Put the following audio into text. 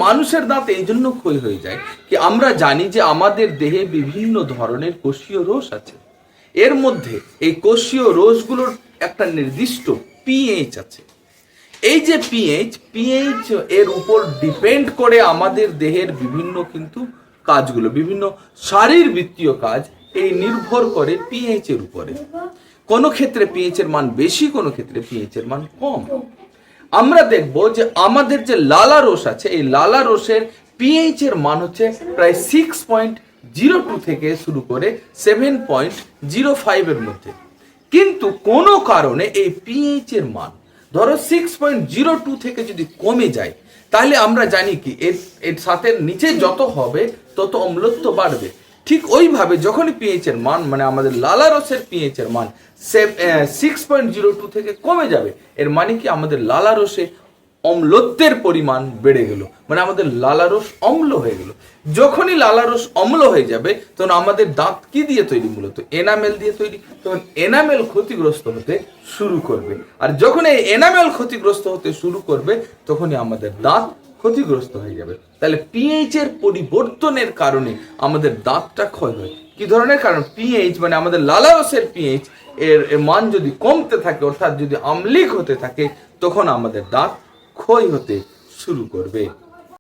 মানুষের দাঁত এই জন্য ক্ষয় হয়ে যায় কি আমরা জানি যে আমাদের দেহে বিভিন্ন ধরনের কোষীয় রোষ আছে। এর মধ্যে এই কোষীয় রোষগুলোর একটা নির্দিষ্ট পিএইচ আছে। এই যে পিএইচ এর উপর ডিপেন্ড করে আমাদের দেহের বিভিন্ন কিন্তু কাজগুলো, বিভিন্ন শারীরবৃত্তীয় কাজ এই নির্ভর করে পিএইচ এর উপরে। কোনো ক্ষেত্রে পিএইচ এর মান বেশি, কোনো ক্ষেত্রে পিএইচ এর মান কম। আমরা দেখব যে আমাদের যে লালারস আছে, এই লালারসের পিএইচ এর মান হচ্ছে প্রায় 6.02 থেকে শুরু করে 7.05 এর মধ্যে। কিন্তু কোনো কারণে এই পিএইচ এর মান ধরো 6.02 থেকে যদি কমে যায়, তাহলে আমরা জানি কি এর সাথে নিচে যত হবে তত অম্লত্ব বাড়বে। ঠিক ওইভাবে যখনই পিএইচ এর মান মানে আমাদের লালারসের পিএইচ এর মান 6.02 থেকে কমে যাবে, এর মানে কি আমাদের লালারসে অম্লত্বের পরিমাণ বেড়ে গেল, মানে আমাদের লালারস অম্ল হয়ে গেল। যখনই লালারস অম্ল হয়ে যাবে তখন আমাদের দাঁত কি দিয়ে তৈরি? মূলত এনামেল দিয়ে তৈরি। তখন এনামেল ক্ষতিগ্রস্ত হতে শুরু করবে, আর যখন এই এনামেল ক্ষতিগ্রস্ত হতে শুরু করবে তখনই আমাদের দাঁত ক্ষতিগ্রস্ত হয়ে যাবে। তাহলে পিএইচ এর পরিবর্তনের কারণে আমাদের দাঁতটা ক্ষয় হয়। কি ধরনের কারণ? পিএইচ মানে আমাদের লালারসের পিএইচ এর মান যদি কমতে থাকে, অর্থাৎ যদি আম্লিক হতে থাকে, তখন আমাদের দাঁত ক্ষয় হতে শুরু করবে।